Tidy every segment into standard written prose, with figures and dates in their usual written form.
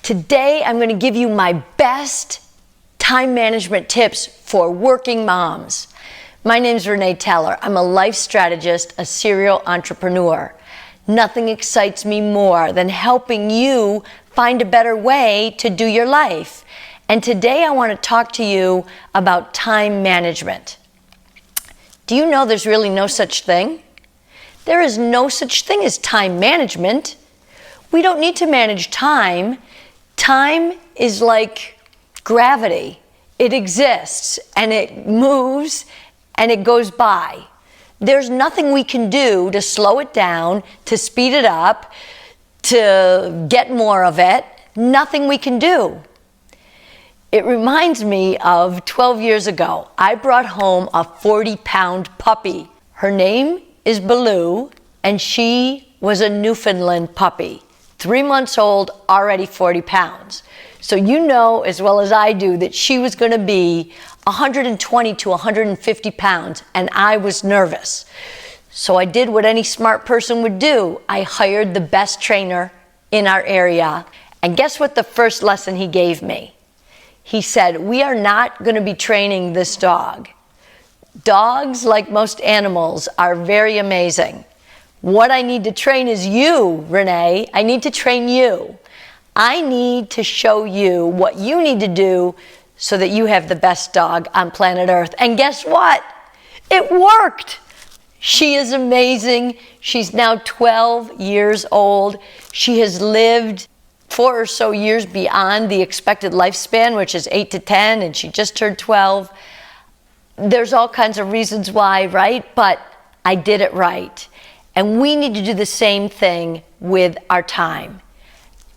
Today, I'm going to give you my best time management tips for working moms. My name's Renee Teller. I'm a life strategist, a serial entrepreneur. Nothing excites me more than helping you find a better way to do your life. And today I want to talk to you about time management. Do you know there's really no such thing? There is no such thing as time management. We don't need to manage time. Time is like gravity. It exists and it moves and it goes by. There's nothing we can do to slow it down, to speed it up, to get more of it. Nothing we can do. It reminds me of 12 years ago. I brought home a 40-pound puppy. Her name is Baloo, and she was a Newfoundland puppy. 3 months old, already 40 pounds. So you know as well as I do that she was going to be 120 to 150 pounds, and I was nervous. So I did what any smart person would do. I hired the best trainer in our area, and guess what the first lesson he gave me? He said, "We are not going to be training this dog. Dogs, like most animals, are very amazing. What I need to train is you, Renee. I need to train you. I need to show you what you need to do so that you have the best dog on planet Earth." And guess what? It worked. She is amazing. She's now 12 years old. She has lived 4 or so years beyond the expected lifespan, which is 8 to 10, and she just turned 12. There's all kinds of reasons why, right? But I did it right. And we need to do the same thing with our time.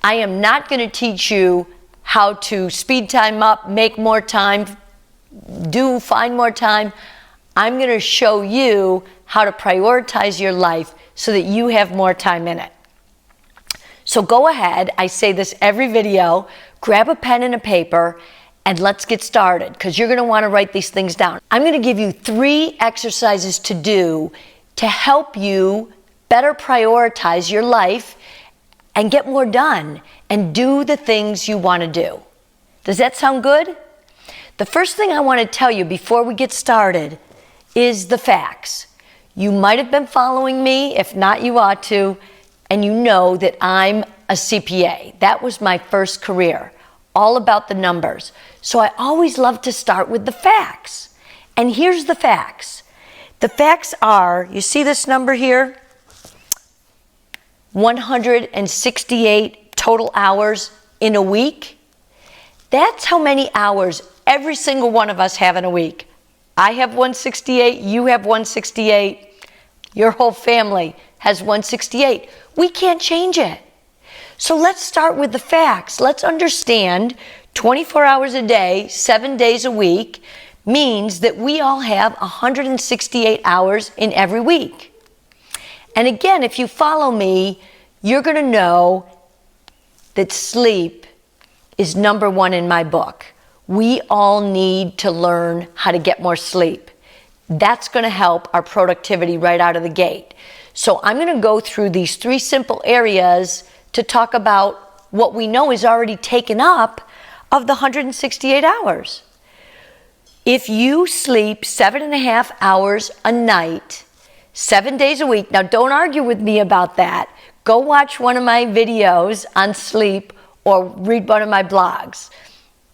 I am not going to teach you how to speed time up, make more time, find more time. I'm going to show you how to prioritize your life so that you have more time in it. So go ahead, I say this every video, grab a pen and a paper, and let's get started, because you're going to want to write these things down. I'm going to give you 3 exercises to do to help you better prioritize your life and get more done and do the things you want to do. Does that sound good? The first thing I want to tell you before we get started is the facts. You might have been following me. If not, you ought to. And you know that I'm a CPA. That was my first career, all about the numbers. So I always love to start with the facts. And here's the facts. The facts are, you see this number here? 168 total hours in a week. That's how many hours every single one of us have in a week. I have 168, you have 168, your whole family has 168. We can't change it. So let's start with the facts. Let's understand 24 hours a day, 7 days a week means that we all have 168 hours in every week. And again, if you follow me, you're going to know that sleep is number 1 in my book. We all need to learn how to get more sleep. That's going to help our productivity right out of the gate. So I'm going to go through these 3 simple areas to talk about what we know is already taken up of the 168 hours. If you sleep 7.5 hours a night, 7 days a week, now don't argue with me about that. Go watch one of my videos on sleep or read one of my blogs.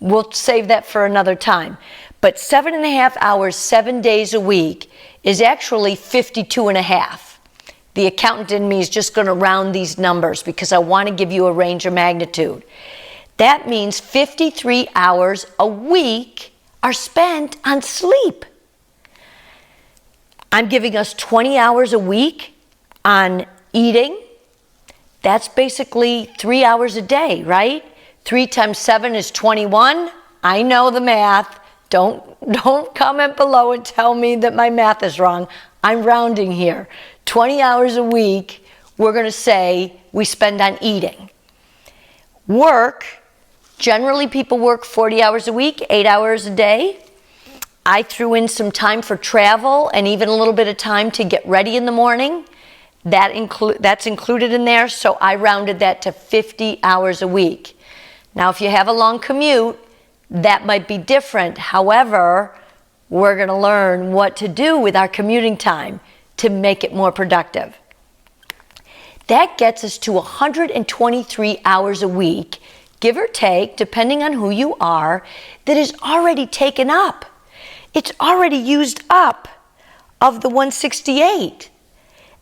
We'll save that for another time. But 7.5 hours, 7 days a week is actually 52.5. The accountant in me is just going to round these numbers because I want to give you a range of magnitude. That means 53 hours a week are spent on sleep. I'm giving us 20 hours a week on eating. That's basically 3 hours a day, right? 3 times 7 is 21. I know the math. Don't comment below and tell me that my math is wrong. I'm rounding here. 20 hours a week, we're going to say we spend on eating. Work, generally people work 40 hours a week, 8 hours a day. I threw in some time for travel and even a little bit of time to get ready in the morning. That's included in there, so I rounded that to 50 hours a week. Now, if you have a long commute, that might be different. However, we're going to learn what to do with our commuting time to make it more productive. That gets us to 123 hours a week, give or take, depending on who you are, that is already taken up. It's already used up of the 168.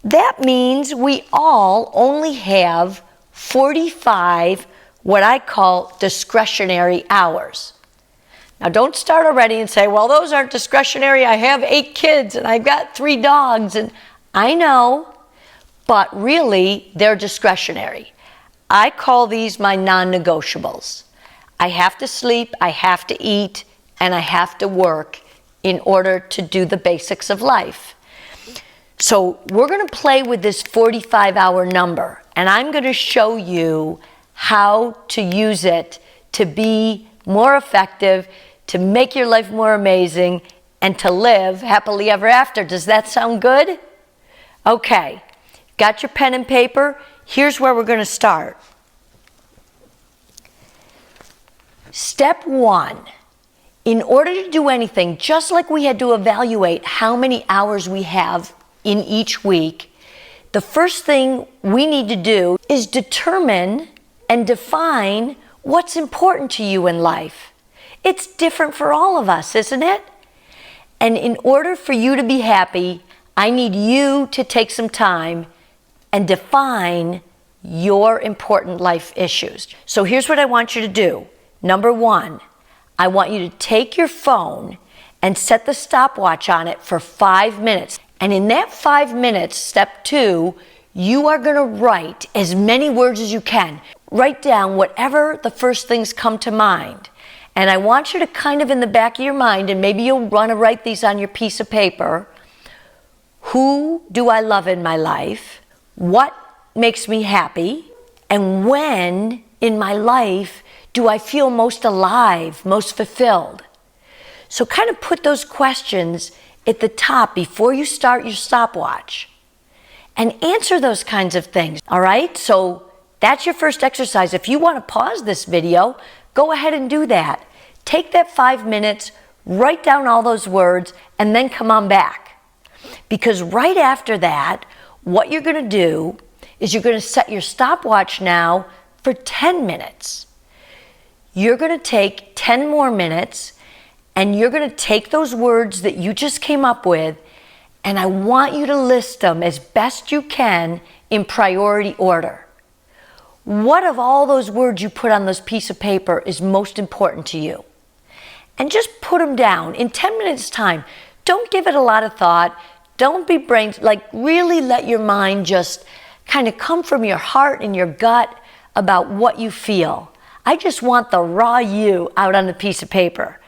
That means we all only have 45 what I call discretionary hours. Now, don't start already and say, well, those aren't discretionary. I have 8 kids and I've got 3 dogs. And I know, but really, they're discretionary. I call these my non-negotiables. I have to sleep, I have to eat, and I have to work in order to do the basics of life. So we're going to play with this 45-hour number, and I'm going to show you how to use it to be more effective, to make your life more amazing, and to live happily ever after. Does that sound good? Okay. Got your pen and paper? Here's where we're going to start. Step 1. In order to do anything, just like we had to evaluate how many hours we have in each week, the first thing we need to do is determine and define what's important to you in life. It's different for all of us, isn't it? And in order for you to be happy, I need you to take some time and define your important life issues. So here's what I want you to do. Number 1, I want you to take your phone and set the stopwatch on it for 5 minutes. And in that 5 minutes, step 2, you are going to write as many words as you can. Write down whatever the first things come to mind. And I want you to kind of in the back of your mind, and maybe you'll want to write these on your piece of paper. Who do I love in my life? What makes me happy? And when in my life do I feel most alive, most fulfilled? So kind of put those questions at the top before you start your stopwatch and answer those kinds of things. All right? So that's your first exercise. If you want to pause this video, go ahead and do that. Take that 5 minutes, write down all those words, and then come on back. Because right after that, what you're going to do is you're going to set your stopwatch now for 10 minutes. You're going to take 10 more minutes, and you're going to take those words that you just came up with, and I want you to list them as best you can in priority order. What of all those words you put on this piece of paper is most important to you? And just put them down in 10 minutes time. Don't give it a lot of thought. Don't be really let your mind just kind of come from your heart and your gut about what you feel. I just want the raw you out on the piece of paper.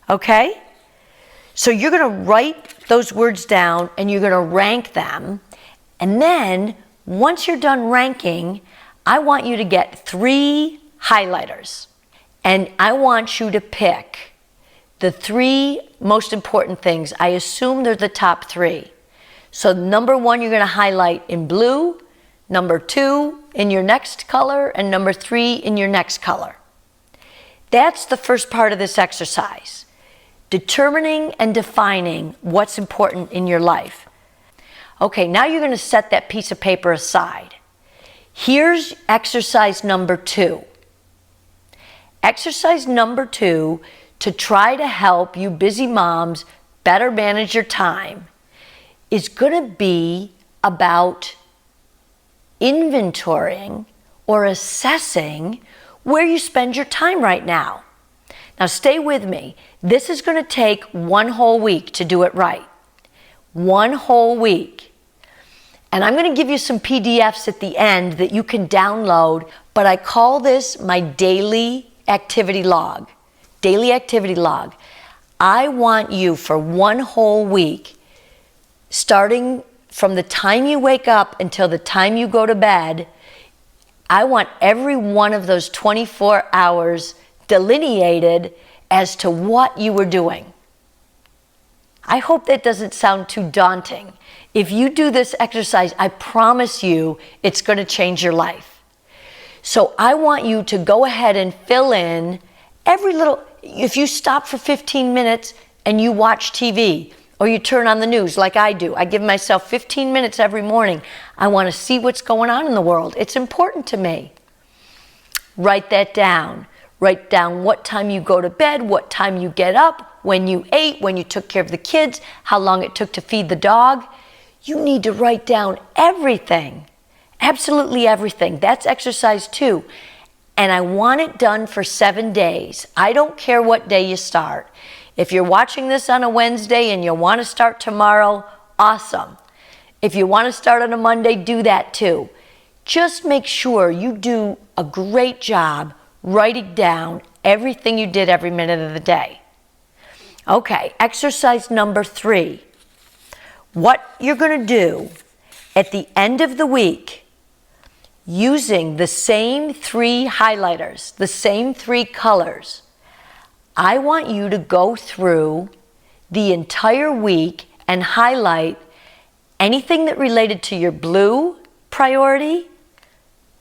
Okay? So you're going to write those words down and you're going to rank them. And then once you're done ranking, I want you to get 3 highlighters. And I want you to pick the 3 most important things. I assume they're the top 3. So number 1, you're going to highlight in blue, number 2 in your next color, and number 3 in your next color. That's the first part of this exercise. Determining and defining what's important in your life. Okay, now you're going to set that piece of paper aside. Here's exercise number 2. Exercise number 2, to try to help you busy moms better manage your time, is going to be about inventorying or assessing where you spend your time right now. Now stay with me. This is going to take 1 whole week to do it right. 1 whole week. And I'm going to give you some PDFs at the end that you can download, but I call this my daily activity log. Daily activity log. I want you for 1 whole week, starting from the time you wake up until the time you go to bed, I want every one of those 24 hours delineated as to what you were doing. I hope that doesn't sound too daunting. If you do this exercise, I promise you it's going to change your life. So I want you to go ahead and fill in every little, if you stop for 15 minutes and you watch TV or you turn on the news like I do, I give myself 15 minutes every morning. I want to see what's going on in the world. It's important to me. Write that down. Write down what time you go to bed, what time you get up, when you ate, when you took care of the kids, how long it took to feed the dog. You need to write down everything. Absolutely everything. That's exercise 2. And I want it done for 7 days. I don't care what day you start. If you're watching this on a Wednesday and you want to start tomorrow, awesome. If you want to start on a Monday, do that too. Just make sure you do a great job writing down everything you did every minute of the day. Okay, exercise number 3. What you're going to do at the end of the week, using the same 3 highlighters, the same 3 colors, I want you to go through the entire week and highlight anything that related to your blue priority,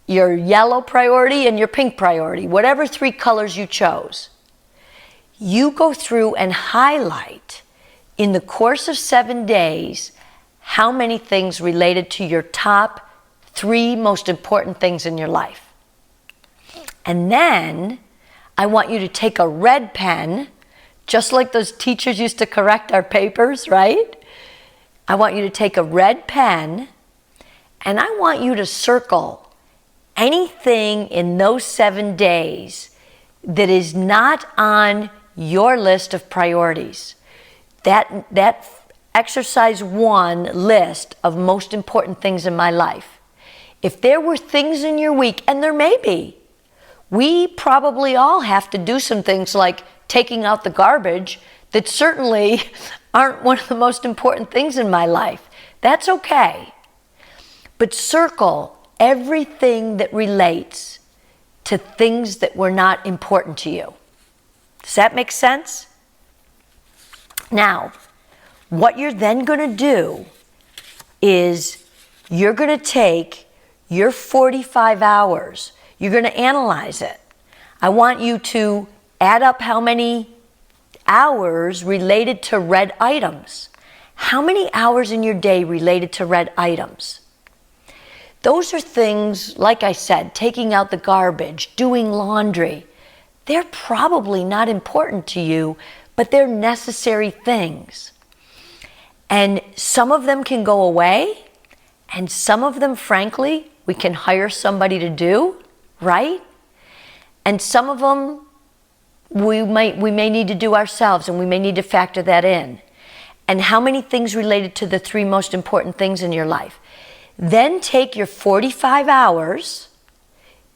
your yellow priority, and your pink priority, whatever 3 colors you chose. You go through and highlight in the course of 7 days how many things related to your top 3 most important things in your life. And then I want you to take a red pen, just like those teachers used to correct our papers, right? I want you to take a red pen and I want you to circle anything in those 7 days that is not on your list of priorities. That exercise 1 list of most important things in my life. If there were things in your week, and there may be, we probably all have to do some things like taking out the garbage that certainly aren't one of the most important things in my life. That's okay. But circle everything that relates to things that were not important to you. Does that make sense? Now, what you're then going to do is you're going to take your 45 hours. You're going to analyze it. I want you to add up how many hours related to red items. How many hours in your day related to red items? Those are things, like I said, taking out the garbage, doing laundry. They're probably not important to you, but they're necessary things. And some of them can go away, and some of them, frankly, we can hire somebody to do, right? And some of them we may need to do ourselves, and we may need to factor that in. And how many things related to the 3 most important things in your life? Then take your 45 hours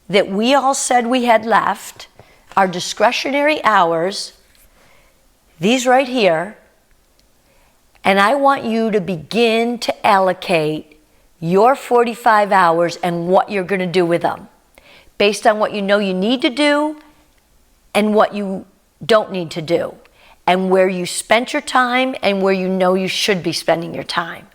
that we all said we had left, our discretionary hours, these right here, and I want you to begin to allocate your 45 hours and what you're going to do with them, based on what you know you need to do and what you don't need to do, and where you spent your time and where you know you should be spending your time.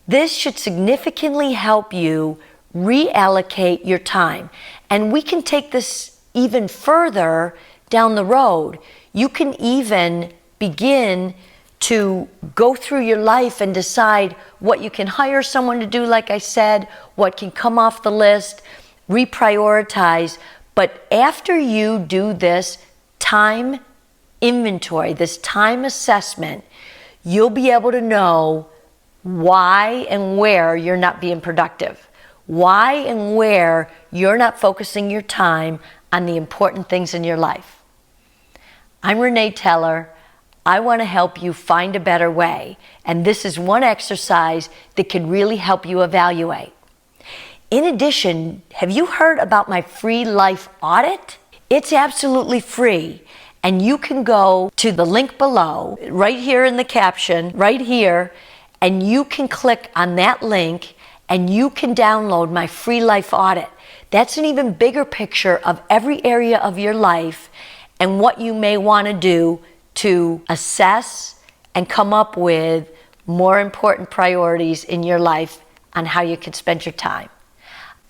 This should significantly help you reallocate your time. And we can take this even further down the road. You can even begin to go through your life and decide what you can hire someone to do, like I said, what can come off the list, reprioritize. But after you do this time inventory, this time assessment, you'll be able to know why and where you're not being productive, why and where you're not focusing your time on the important things in your life. I'm Renee Teller. I want to help you find a better way, and this is one exercise that can really help you evaluate. In addition, have you heard about my free life audit? It's absolutely free, and you can go to the link below, right here in the caption, right here, and you can click on that link and you can download my free life audit. That's an even bigger picture of every area of your life and what you may want to do to assess and come up with more important priorities in your life on how you can spend your time.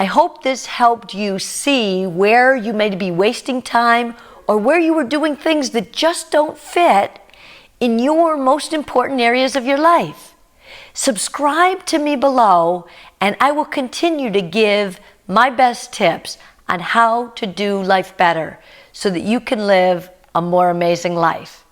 I hope this helped you see where you may be wasting time or where you were doing things that just don't fit in your most important areas of your life. Subscribe to me below, and I will continue to give my best tips on how to do life better so that you can live a more amazing life.